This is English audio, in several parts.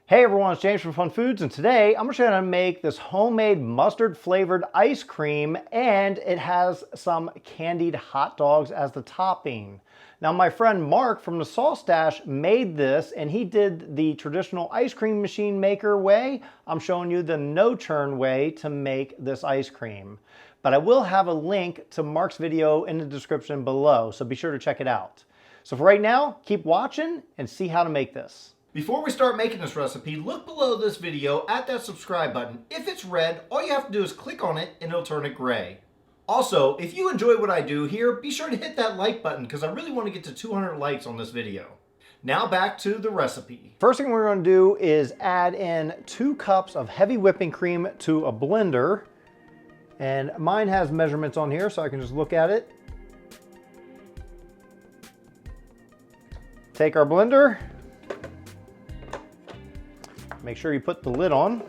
Hey everyone, it's James from FunFoods, and today I'm going to show you how to make this homemade mustard flavored ice cream, and it has some candied hot dogs as the topping. Now my friend Mark from the Sauce Stash made this, and he did the traditional ice cream machine maker way. I'm showing you the no-churn way to make this ice cream. But I will have a link to Mark's video in the description below, so be sure to check it out. So for right now, keep watching and see how to make this. Before we start making this recipe, look below this video at that subscribe button. If it's red, all you have to do is click on it and it'll turn it gray. Also, if you enjoy what I do here, be sure to hit that like button because I really want to get to 200 likes on this video. Now back to the recipe. First thing we're going to do is add in 2 cups of heavy whipping cream to a blender. And mine has measurements on here so I can just look at it. Take our blender. Make sure you put the lid on.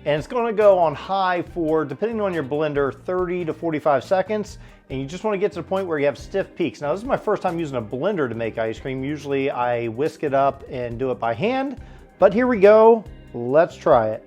And it's going to go on high for, depending on your blender, 30 to 45 seconds. And you just want to get to the point where you have stiff peaks. Now, this is my first time using a blender to make ice cream. Usually I whisk it up and do it by hand. But here we go. Let's try it.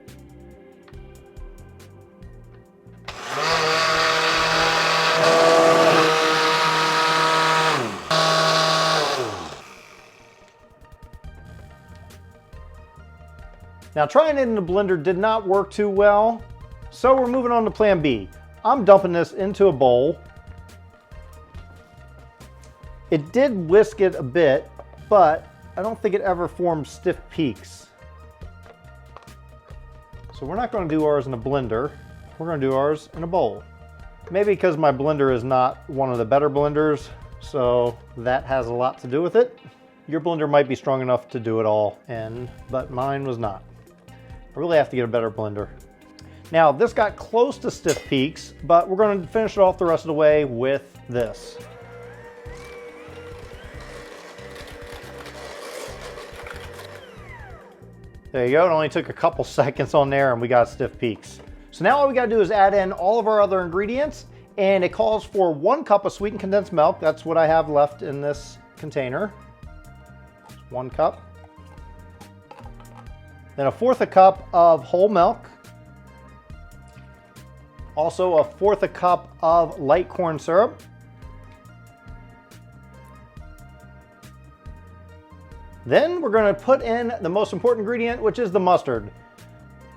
Now trying it in the blender did not work too well, so we're moving on to plan B. I'm dumping this into a bowl. It did whisk it a bit, but I don't think it ever formed stiff peaks. So we're not going to do ours in a blender, we're going to do ours in a bowl. Maybe because my blender is not one of the better blenders, so that has a lot to do with it. Your blender might be strong enough to do it all, but mine was not. I really have to get a better blender. Now this got close to stiff peaks, but we're going to finish it off the rest of the way with this. There you go, it only took a couple seconds on there and we got stiff peaks. So now all we gotta do is add in all of our other ingredients, and it calls for 1 cup of sweetened condensed milk. That's what I have left in this container. 1 cup. Then 1/4 cup of whole milk. Also 1/4 cup of light corn syrup. Then we're going to put in the most important ingredient, which is the mustard.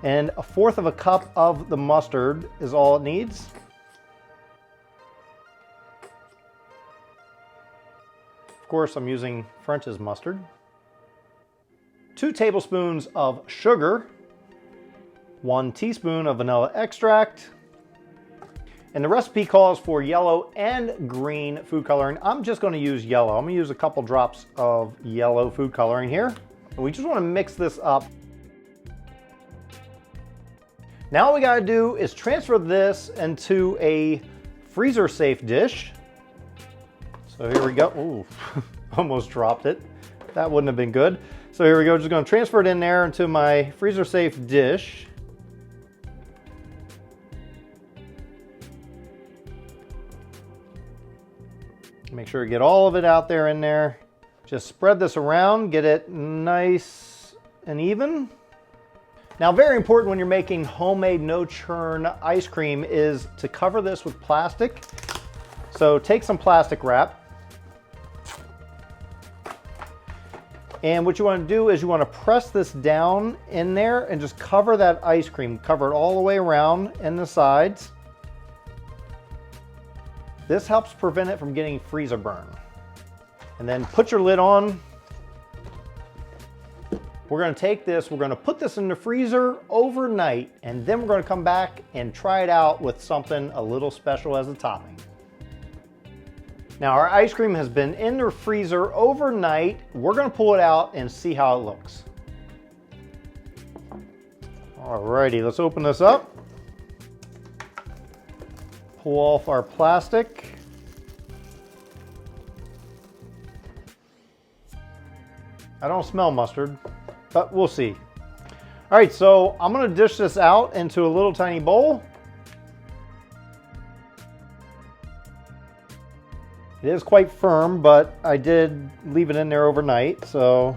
And 1/4 cup of the mustard is all it needs. Of course, I'm using French's mustard. 2 tablespoons of sugar, 1 teaspoon of vanilla extract, and the recipe calls for yellow and green food coloring. I'm just going to use yellow. I'm going to use a couple drops of yellow food coloring here. And we just want to mix this up. Now all we got to do is transfer this into a freezer safe dish. So here we go. Ooh, almost dropped it. That wouldn't have been good. So here we go, just going to transfer it in there into my freezer safe dish. Make sure you get all of it out there in there. Just spread this around, get it nice and even. Now very important when you're making homemade no-churn ice cream is to cover this with plastic. So take some plastic wrap. And what you want to do is you want to press this down in there and just cover that ice cream. Cover it all the way around and the sides. This helps prevent it from getting freezer burn. And then put your lid on. We're going to take this, we're going to put this in the freezer overnight, and then we're going to come back and try it out with something a little special as a topping. Now our ice cream has been in the freezer overnight. We're going to pull it out and see how it looks. Alrighty, let's open this up. Pull off our plastic. I don't smell mustard, but we'll see. Alright, so I'm going to dish this out into a little tiny bowl. It It is quite firm, but I did leave it in there overnight, so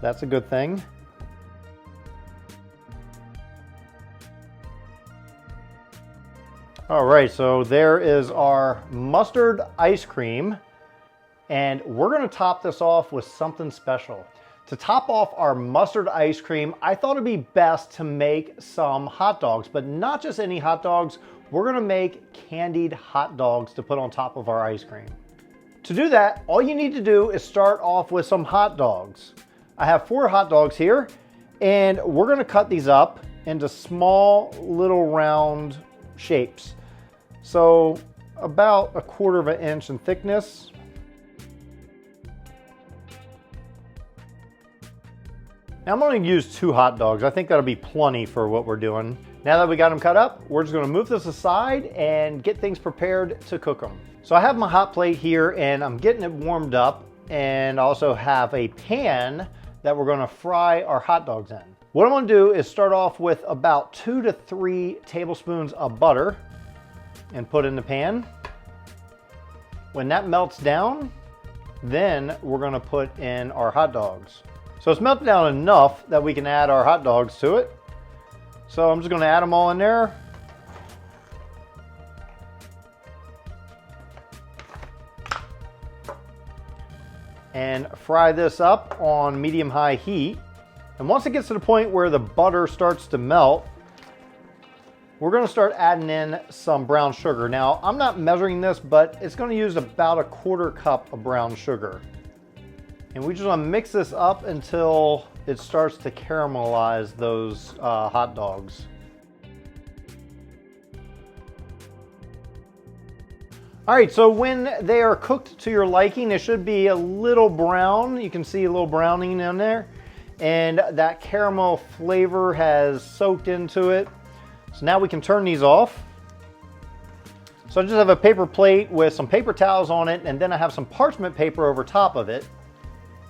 that's a good thing. All right, so there is our mustard ice cream, and we're gonna top this off with something special. To top off our mustard ice cream, I thought it'd be best to make some hot dogs, but not just any hot dogs. We're gonna make candied hot dogs to put on top of our ice cream. To do that, all you need to do is start off with some hot dogs. I have 4 hot dogs here, and we're gonna cut these up into small little round shapes. So about 1/4 inch in thickness. Now I'm going to use 2 hot dogs. I think that'll be plenty for what we're doing. Now that we got them cut up, we're just going to move this aside and get things prepared to cook them. So I have my hot plate here and I'm getting it warmed up, and also have a pan that we're going to fry our hot dogs in. What I'm going to do is start off with about 2 to 3 tablespoons of butter and put in the pan. When that melts down, then we're going to put in our hot dogs. So it's melted down enough that we can add our hot dogs to it. So I'm just going to add them all in there. And fry this up on medium-high heat. And once it gets to the point where the butter starts to melt, we're going to start adding in some brown sugar. Now, I'm not measuring this, but it's going to use about 1/4 cup of brown sugar. And we just want to mix this up until it starts to caramelize those hot dogs. All right, so when they are cooked to your liking, they should be a little brown. You can see a little browning in there. And that caramel flavor has soaked into it. So now we can turn these off. So I just have a paper plate with some paper towels on it, and then I have some parchment paper over top of it.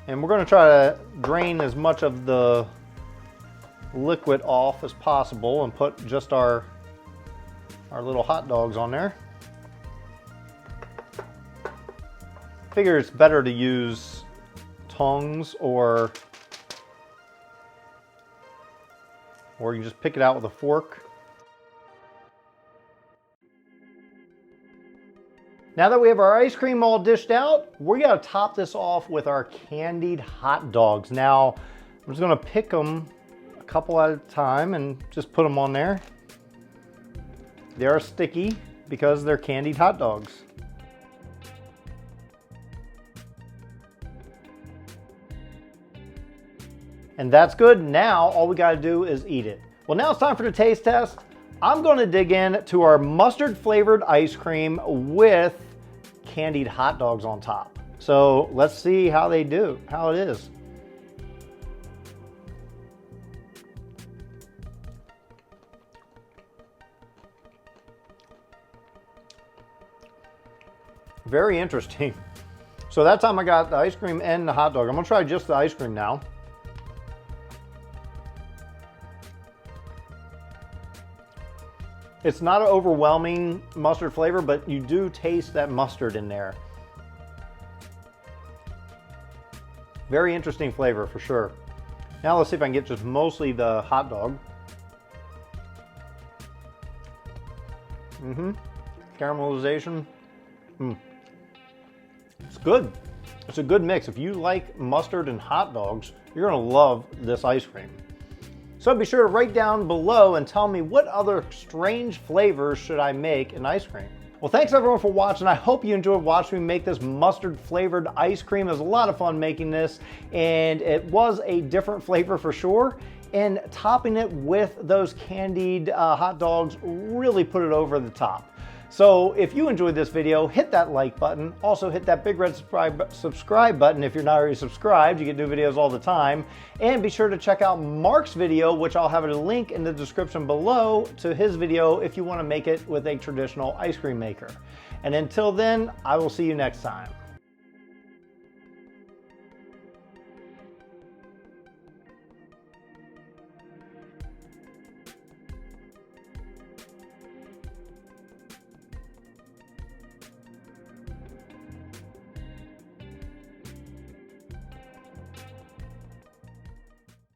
And we're going to try to drain as much of the liquid off as possible and put just our little hot dogs on there. I figure it's better to use tongs, or you can just pick it out with a fork. Now that we have our ice cream all dished out, we're gonna top this off with our candied hot dogs. Now, I'm just gonna pick them a couple at a time and just put them on there. They are sticky because they're candied hot dogs. And that's good. Now, all we gotta do is eat it. Well, now it's time for the taste test. I'm gonna dig in to our mustard flavored ice cream with candied hot dogs on top. So let's see how they do, how it is. Very interesting. So that time I got the ice cream and the hot dog. I'm gonna try just the ice cream now. It's not an overwhelming mustard flavor, but you do taste that mustard in there. Very interesting flavor for sure. Now let's see if I can get just mostly the hot dog. Caramelization. It's good. It's a good mix. If you like mustard and hot dogs, you're gonna love this ice cream. So be sure to write down below and tell me what other strange flavors should I make in ice cream. Well, thanks everyone for watching. I hope you enjoyed watching me make this mustard flavored ice cream. It was a lot of fun making this, and it was a different flavor for sure. And topping it with those candied hot dogs really put it over the top. So if you enjoyed this video, hit that like button. Also hit that big red subscribe button if you're not already subscribed. You get new videos all the time. And be sure to check out Mark's video, which I'll have a link in the description below to his video if you want to make it with a traditional ice cream maker. And until then, I will see you next time.